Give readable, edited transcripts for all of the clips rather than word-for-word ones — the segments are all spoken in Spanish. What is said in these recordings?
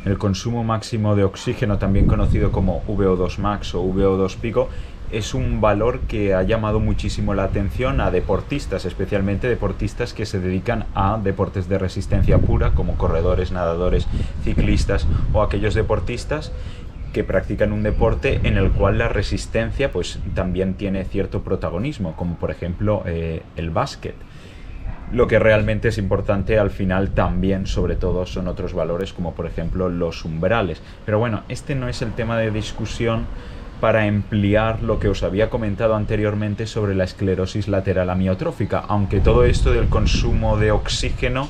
El consumo máximo de oxígeno, también conocido como VO2 max o VO2 pico, es un valor que ha llamado muchísimo la atención a deportistas, especialmente deportistas que se dedican a deportes de resistencia pura, como corredores, nadadores, ciclistas, o aquellos deportistas que practican un deporte en el cual la resistencia pues también tiene cierto protagonismo, como por ejemplo el básquet. Lo que realmente es importante al final también, sobre todo, son otros valores, como por ejemplo los umbrales. Pero bueno, este no es el tema de discusión para ampliar lo que os había comentado anteriormente sobre la esclerosis lateral amiotrófica, aunque todo esto del consumo de oxígeno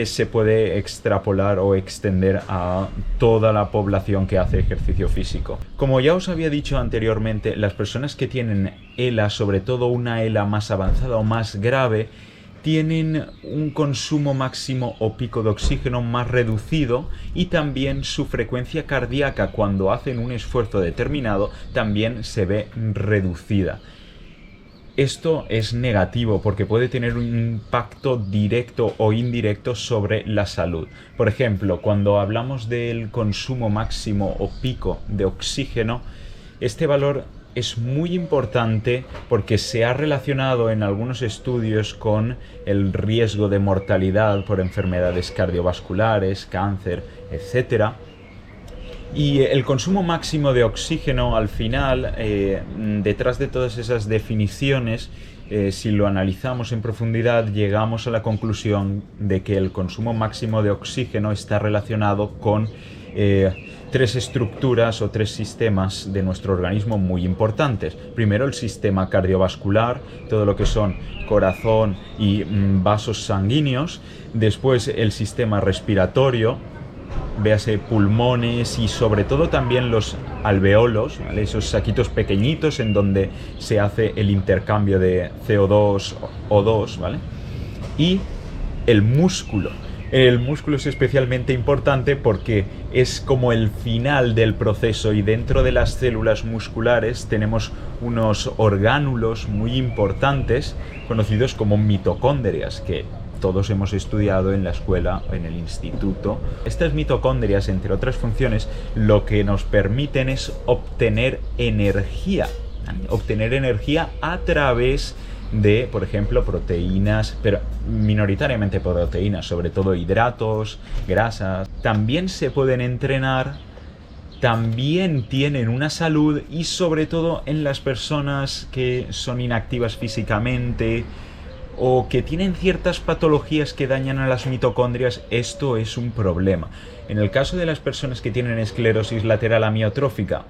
se puede extrapolar o extender a toda la población que hace ejercicio físico. Como ya os había dicho anteriormente, las personas que tienen ELA, sobre todo una ELA más avanzada o más grave, tienen un consumo máximo o pico de oxígeno más reducido, y también su frecuencia cardíaca cuando hacen un esfuerzo determinado también se ve reducida. Esto es negativo porque puede tener un impacto directo o indirecto sobre la salud. Por ejemplo, cuando hablamos del consumo máximo o pico de oxígeno, este valor es muy importante porque se ha relacionado en algunos estudios con el riesgo de mortalidad por enfermedades cardiovasculares, cáncer, etc. Y el consumo máximo de oxígeno, al final, detrás de todas esas definiciones, si lo analizamos en profundidad, llegamos a la conclusión de que el consumo máximo de oxígeno está relacionado con tres estructuras o tres sistemas de nuestro organismo muy importantes. Primero, el sistema cardiovascular, todo lo que son corazón y vasos sanguíneos. Después, el sistema respiratorio, véase pulmones, y sobre todo también los alveolos, ¿vale? Esos saquitos pequeñitos en donde se hace el intercambio de CO2, O2, ¿vale? Y el músculo. El músculo es especialmente importante porque es como el final del proceso, y dentro de las células musculares tenemos unos orgánulos muy importantes conocidos como mitocondrias, que todos hemos estudiado en la escuela o en el instituto. Estas mitocondrias, entre otras funciones, lo que nos permiten es obtener energía a través de, por ejemplo, proteínas, pero minoritariamente proteínas, sobre todo hidratos, grasas. También se pueden entrenar, también tienen una salud, y sobre todo en las personas que son inactivas físicamente o que tienen ciertas patologías que dañan a las mitocondrias, esto es un problema. En el caso de las personas que tienen esclerosis lateral amiotrófica,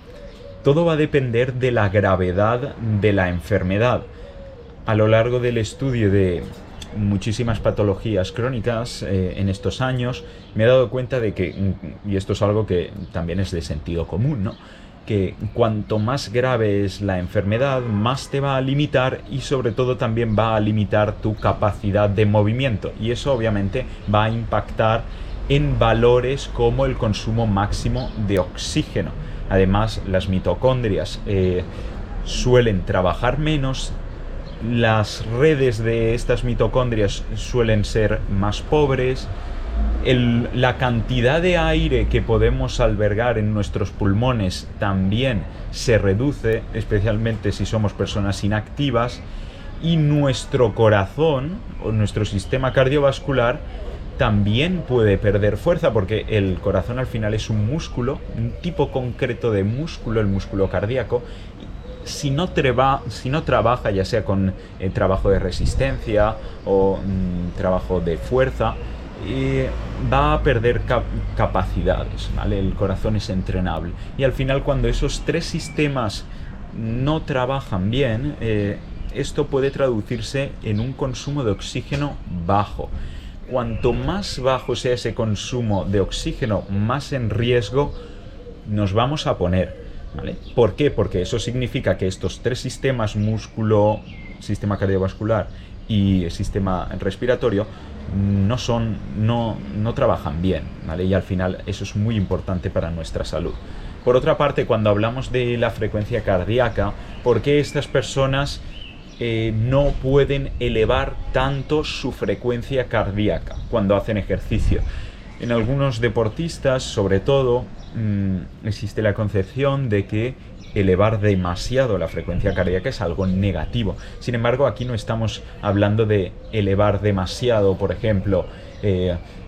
todo va a depender de la gravedad de la enfermedad. A lo largo del estudio de muchísimas patologías crónicas en estos años, me he dado cuenta de que, y esto es algo que también es de sentido común, ¿no?, que cuanto más grave es la enfermedad, más te va a limitar, y sobre todo también va a limitar tu capacidad de movimiento, y eso obviamente va a impactar en valores como el consumo máximo de oxígeno. Además, las mitocondrias suelen trabajar menos, las redes de estas mitocondrias suelen ser más pobres, la cantidad de aire que podemos albergar en nuestros pulmones también se reduce, especialmente si somos personas inactivas, y nuestro corazón o nuestro sistema cardiovascular también puede perder fuerza, porque el corazón al final es un músculo, un tipo concreto de músculo, el músculo cardíaco. Si no trabaja, ya sea con trabajo de resistencia o trabajo de fuerza, va a perder capacidades, ¿vale? El corazón es entrenable, y al final, cuando esos tres sistemas no trabajan bien, esto puede traducirse en un consumo de oxígeno bajo. Cuanto más bajo sea ese consumo de oxígeno, más en riesgo nos vamos a poner, ¿vale? ¿Por qué? Porque eso significa que estos tres sistemas, músculo, sistema cardiovascular y sistema respiratorio, no trabajan bien, ¿vale? Y al final eso es muy importante para nuestra salud. Por otra parte, cuando hablamos de la frecuencia cardíaca, ¿por qué estas personas no pueden elevar tanto su frecuencia cardíaca cuando hacen ejercicio? En algunos deportistas, sobre todo, existe la concepción de que elevar demasiado la frecuencia cardíaca es algo negativo. Sin embargo, aquí no estamos hablando de elevar demasiado, por ejemplo,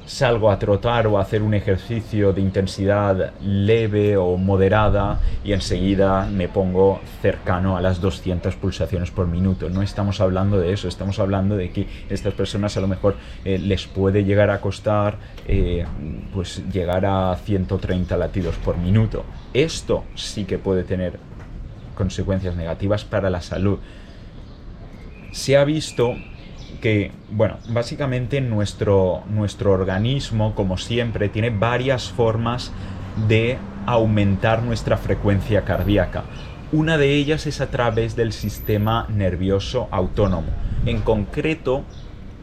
salgo a trotar o a hacer un ejercicio de intensidad leve o moderada y enseguida me pongo cercano a las 200 pulsaciones por minuto. No estamos hablando de eso, estamos hablando de que estas personas a lo mejor les puede llegar a costar pues llegar a 130 latidos por minuto. Esto sí que puede tener consecuencias negativas para la salud. Se ha visto que, bueno, básicamente nuestro organismo, como siempre, tiene varias formas de aumentar nuestra frecuencia cardíaca. Una de ellas es a través del sistema nervioso autónomo. En concreto,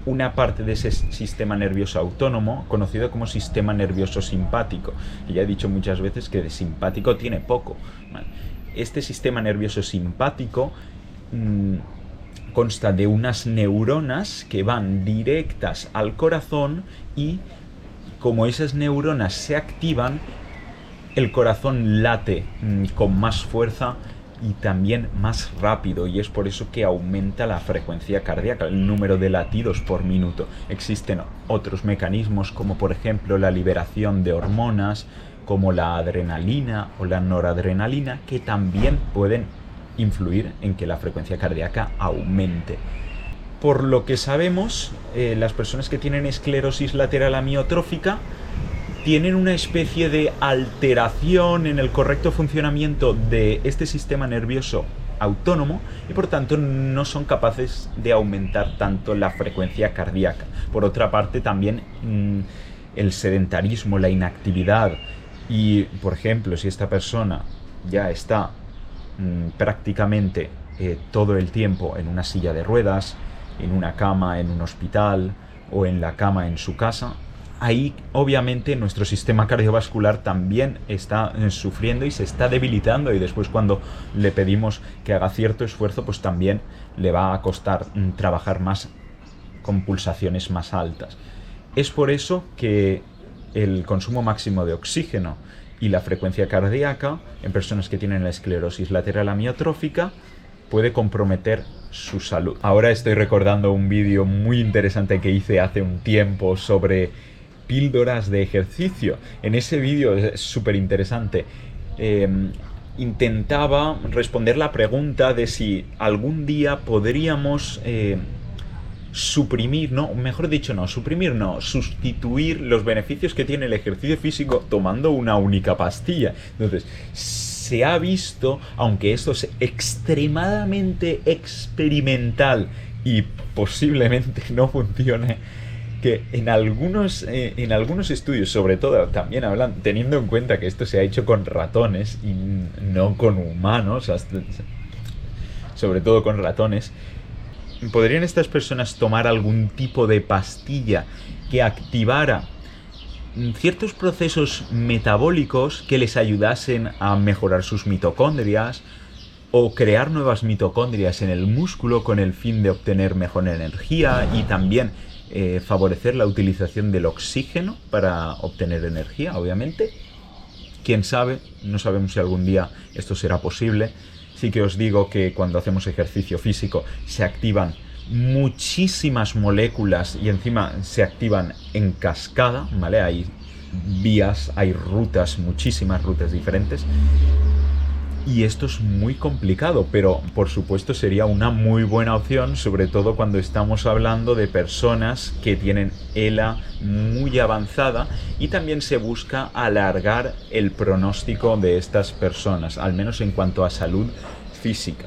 una parte de ese sistema nervioso autónomo, conocido como sistema nervioso simpático. Y ya he dicho muchas veces que de simpático tiene poco. Este sistema nervioso simpático consta de unas neuronas que van directas al corazón y como esas neuronas se activan, el corazón late con más fuerza y también más rápido, y es por eso que aumenta la frecuencia cardíaca, el número de latidos por minuto. Existen otros mecanismos como por ejemplo la liberación de hormonas como la adrenalina o la noradrenalina, que también pueden influir en que la frecuencia cardíaca aumente. Por lo que sabemos, las personas que tienen esclerosis lateral amiotrófica tienen una especie de alteración en el correcto funcionamiento de este sistema nervioso autónomo y por tanto no son capaces de aumentar tanto la frecuencia cardíaca. Por otra parte, también el sedentarismo, la inactividad y, por ejemplo, si esta persona ya está prácticamente todo el tiempo en una silla de ruedas, en una cama en un hospital o en la cama en su casa, ahí obviamente nuestro sistema cardiovascular también está sufriendo y se está debilitando, y después cuando le pedimos que haga cierto esfuerzo, pues también le va a costar trabajar más con pulsaciones más altas. Es por eso que el consumo máximo de oxígeno y la frecuencia cardíaca en personas que tienen la esclerosis lateral amiotrófica puede comprometer su salud. Ahora estoy recordando un vídeo muy interesante que hice hace un tiempo sobre píldoras de ejercicio. En ese vídeo, es súper interesante, intentaba responder la pregunta de si algún día podríamos sustituir los beneficios que tiene el ejercicio físico tomando una única pastilla. Entonces, se ha visto, aunque esto es extremadamente experimental y posiblemente no funcione, que en algunos estudios, sobre todo también teniendo en cuenta que esto se ha hecho con ratones y no con humanos, sobre todo con ratones, ¿podrían estas personas tomar algún tipo de pastilla que activara ciertos procesos metabólicos que les ayudasen a mejorar sus mitocondrias o crear nuevas mitocondrias en el músculo con el fin de obtener mejor energía y también favorecer la utilización del oxígeno para obtener energía, obviamente? Quién sabe, no sabemos si algún día esto será posible. Sí que os digo que cuando hacemos ejercicio físico se activan muchísimas moléculas y encima se activan en cascada, ¿vale? Hay vías, hay rutas, muchísimas rutas diferentes. Y esto es muy complicado, pero por supuesto sería una muy buena opción, sobre todo cuando estamos hablando de personas que tienen ELA muy avanzada, y también se busca alargar el pronóstico de estas personas, al menos en cuanto a salud física.